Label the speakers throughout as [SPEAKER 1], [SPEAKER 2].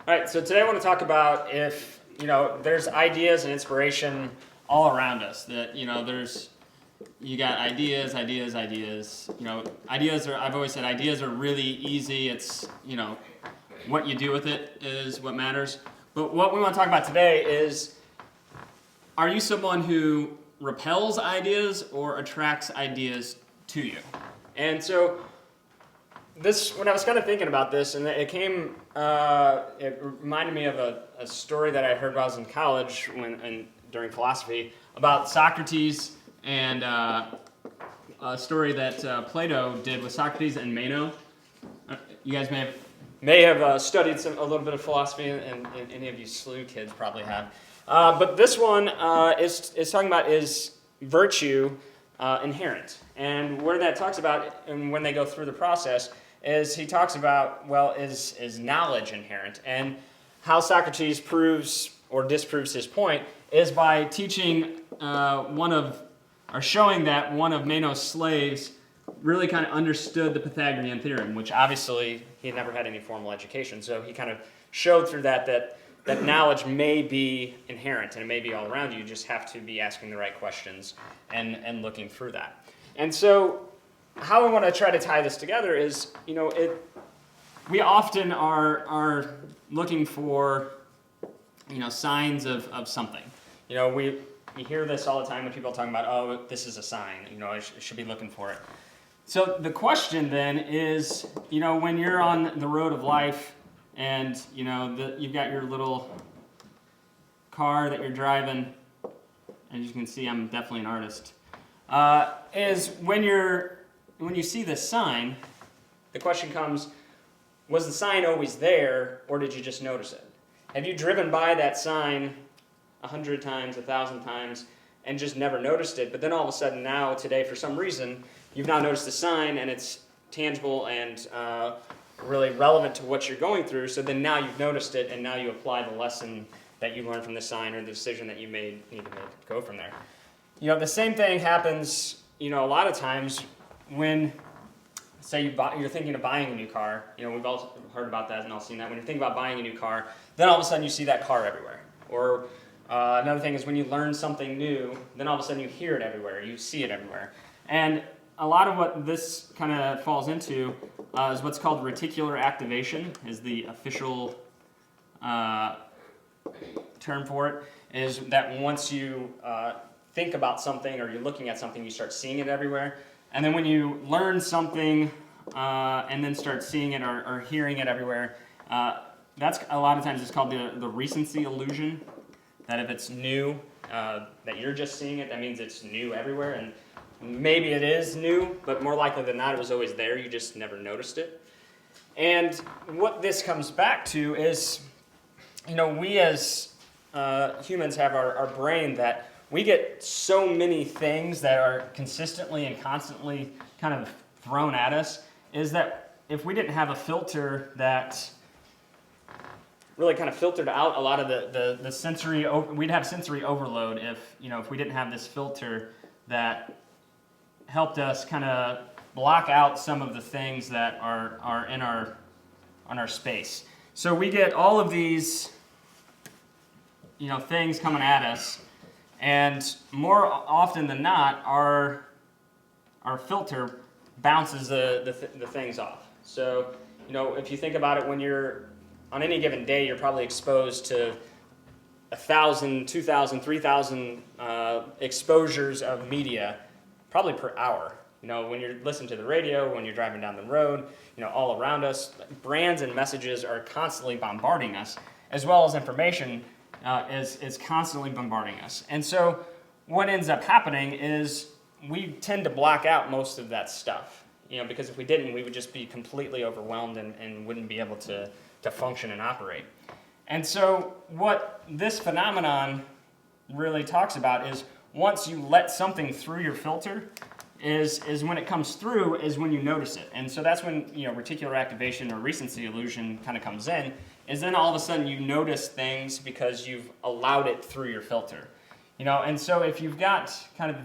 [SPEAKER 1] All right, so today I want to talk about if, there's ideas and inspiration all around us. That, you got ideas. I've always said ideas are really easy. It's, what you do with it is what matters. But what we want to talk about today is, are you someone who repels ideas or attracts ideas to you? And so when I was kind of thinking about this, and it reminded me of a story that I heard while I was in college during philosophy about Socrates, and a story that Plato did with Socrates and Meno. You guys may have studied a little bit of philosophy, and any of you SLU kids probably have. But this one is talking about, is virtue inherent? And where that talks about, and when they go through the process, is he talks about, is knowledge inherent? And how Socrates proves or disproves his point is by teaching showing that one of Meno's slaves really kind of understood the Pythagorean theorem, which obviously he had never had any formal education. So he kind of showed through that knowledge may be inherent and it may be all around you. You just have to be asking the right questions and looking through that. And so how I want to try to tie this together is, we often are looking for, signs of something. We hear this all the time when people are talking about, oh, this is a sign, I should be looking for it. So the question then is, when you're on the road of life and, you've got your little car that you're driving, and as you can see, I'm definitely an artist, is when you see this sign, the question comes, was the sign always there, or did you just notice it? Have you driven by that sign 100 times, 1,000 times, and just never noticed it, but then all of a sudden now, today, for some reason, you've now noticed the sign, and it's tangible and really relevant to what you're going through, so then now you've noticed it, and now you apply the lesson that you learned from the sign or the decision that you need to make to go from there. The same thing happens, a lot of times when, say you're thinking of buying a new car, we've all heard about that and all seen that. When you're thinking about buying a new car, then all of a sudden you see that car everywhere. Or another thing is when you learn something new, then all of a sudden you hear it everywhere, you see it everywhere. And a lot of what this kind of falls into is what's called reticular activation, is the official term for it, is that once you think about something or you're looking at something, you start seeing it everywhere. And then when you learn something and then start seeing it or hearing it everywhere, that's a lot of times it's called the recency illusion, that if it's new, that you're just seeing it, that means it's new everywhere. And maybe it is new, but more likely than not, it was always there, you just never noticed it. And what this comes back to is, we as humans have our brain that we get so many things that are consistently and constantly kind of thrown at us, is that if we didn't have a filter that really kind of filtered out a lot of the sensory, we'd have sensory overload if we didn't have this filter that helped us kind of block out some of the things that are on our space. So we get all of these things coming at us, and more often than not, our filter bounces the things off. So, if you think about it, when you're on any given day, you're probably exposed to 1,000, 2,000, 3,000 exposures of media, probably per hour. When you're listening to the radio, when you're driving down the road, all around us, brands and messages are constantly bombarding us, as well as information is constantly bombarding us. And so what ends up happening is we tend to block out most of that stuff, because if we didn't, we would just be completely overwhelmed and wouldn't be able to function and operate. And so what this phenomenon really talks about is once you let something through your filter, is when it comes through is when you notice it. And so that's when reticular activation or recency illusion kind of comes in, is then all of a sudden you notice things because you've allowed it through your filter. And so if you've got kind of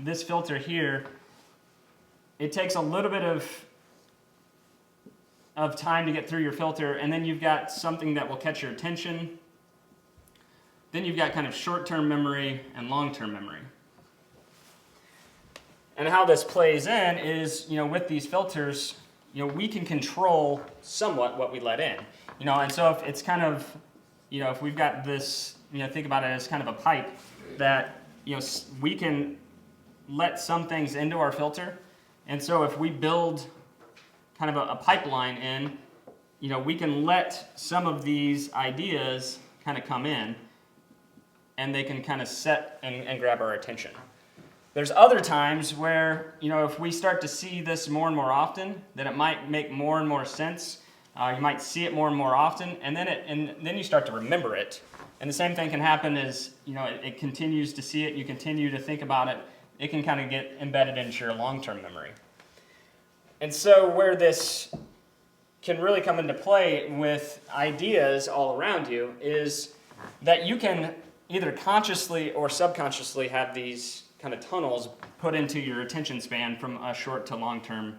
[SPEAKER 1] this filter here, it takes a little bit of of time to get through your filter, and then you've got something that will catch your attention. Then you've got kind of short-term memory and long-term memory. And how this plays in is, with these filters, we can control somewhat what we let in. And so if it's kind of, if we've got this, think about it as kind of a pipe that, we can let some things into our filter. And so if we build kind of a pipeline in, we can let some of these ideas kind of come in, and they can kind of set and grab our attention. There's other times where, if we start to see this more and more often, then it might make more and more sense. You might see it more and more often, and then you start to remember it. And the same thing can happen as, it continues to see it, you continue to think about it, it can kind of get embedded into your long-term memory. And so where this can really come into play with ideas all around you is that you can either consciously or subconsciously have these kind of tunnels put into your attention span from a short to long-term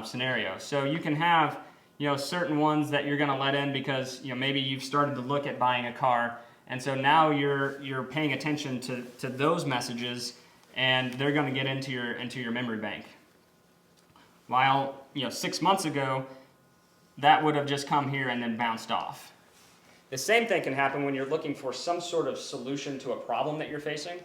[SPEAKER 1] scenario. So you can have, certain ones that you're going to let in because, maybe you've started to look at buying a car, and so now you're paying attention to those messages, and they're going to get into your memory bank. While 6 months ago, that would have just come here and then bounced off. The same thing can happen when you're looking for some sort of solution to a problem that you're facing.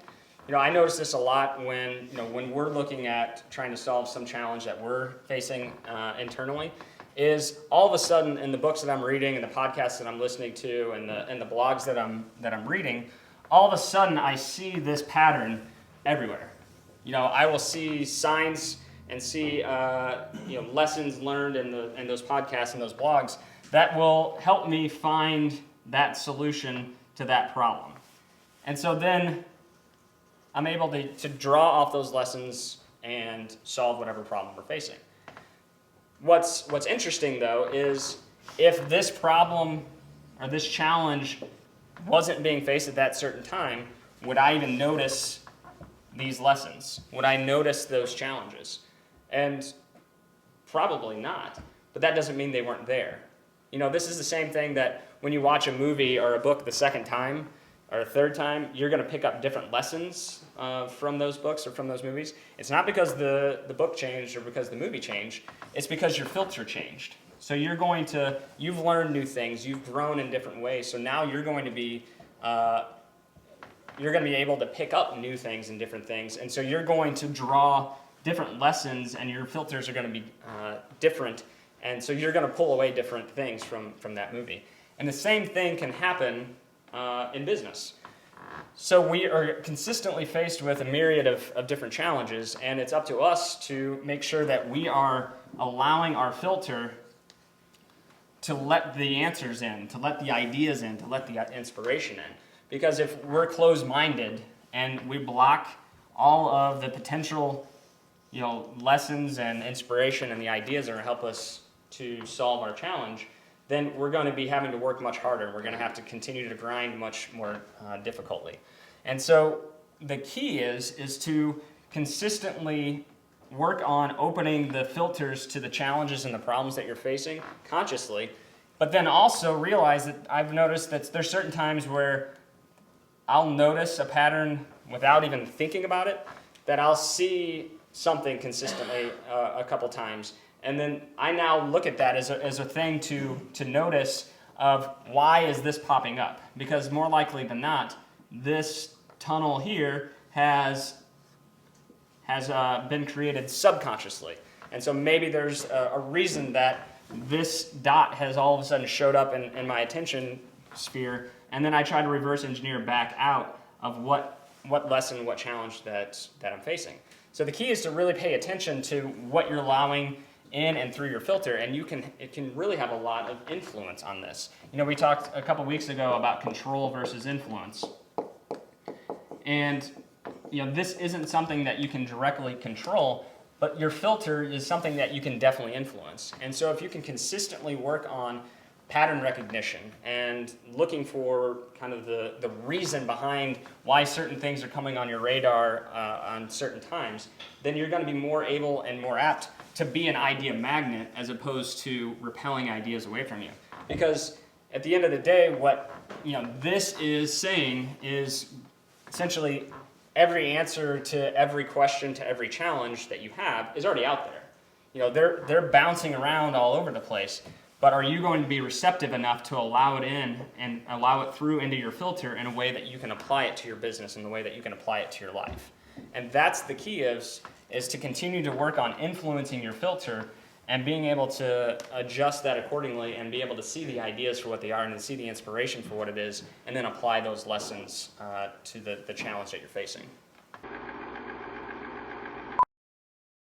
[SPEAKER 1] I notice this a lot when we're looking at trying to solve some challenge that we're facing internally, is all of a sudden in the books that I'm reading and the podcasts that I'm listening to and the blogs that I'm reading, all of a sudden I see this pattern everywhere. I will see signs and see lessons learned in those podcasts and those blogs that will help me find that solution to that problem. And so then I'm able to draw off those lessons and solve whatever problem we're facing. What's interesting, though, is if this problem or this challenge wasn't being faced at that certain time, would I even notice these lessons? Would I notice those challenges? And probably not, but that doesn't mean they weren't there. This is the same thing that when you watch a movie or a book the second time or a third time, you're going to pick up different lessons from those books or from those movies. It's not because the book changed or because the movie changed. It's because your filter changed. So you've learned new things. You've grown in different ways. So now you're going to be able to pick up new things and different things. And so you're going to draw different lessons, and your filters are going to be different. And so you're going to pull away different things from that movie. And the same thing can happen in business. So we are consistently faced with a myriad of different challenges, and it's up to us to make sure that we are allowing our filter to let the answers in, to let the ideas in, to let the inspiration in. Because if we're closed-minded and we block all of the potential lessons and inspiration and the ideas that are going to help us to solve our challenge, then we're going to be having to work much harder. We're going to have to continue to grind much more difficultly. And so the key is to consistently work on opening the filters to the challenges and the problems that you're facing consciously, but then also realize that I've noticed that there's certain times where I'll notice a pattern without even thinking about it, that I'll see something consistently a couple times. And then I now look at that as a thing to notice of why is this popping up? Because more likely than not, this tunnel here has been created subconsciously. And so maybe there's a reason that this dot has all of a sudden showed up in my attention sphere, and then I try to reverse engineer back out of what lesson, what challenge that I'm facing. So the key is to really pay attention to what you're allowing in and through your filter, and it can really have a lot of influence on this. We talked a couple weeks ago about control versus influence. And this isn't something that you can directly control, but your filter is something that you can definitely influence. And so if you can consistently work on pattern recognition and looking for kind of the reason behind why certain things are coming on your radar on certain times, then you're going to be more able and more apt to be an idea magnet as opposed to repelling ideas away from you. Because at the end of the day, what this is saying is essentially every answer to every question, to every challenge that you have is already out there. They're bouncing around all over the place. But are you going to be receptive enough to allow it in and allow it through into your filter in a way that you can apply it to your business, in the way that you can apply it to your life? And that's the key is to continue to work on influencing your filter and being able to adjust that accordingly and be able to see the ideas for what they are and to see the inspiration for what it is and then apply those lessons to the challenge that you're facing.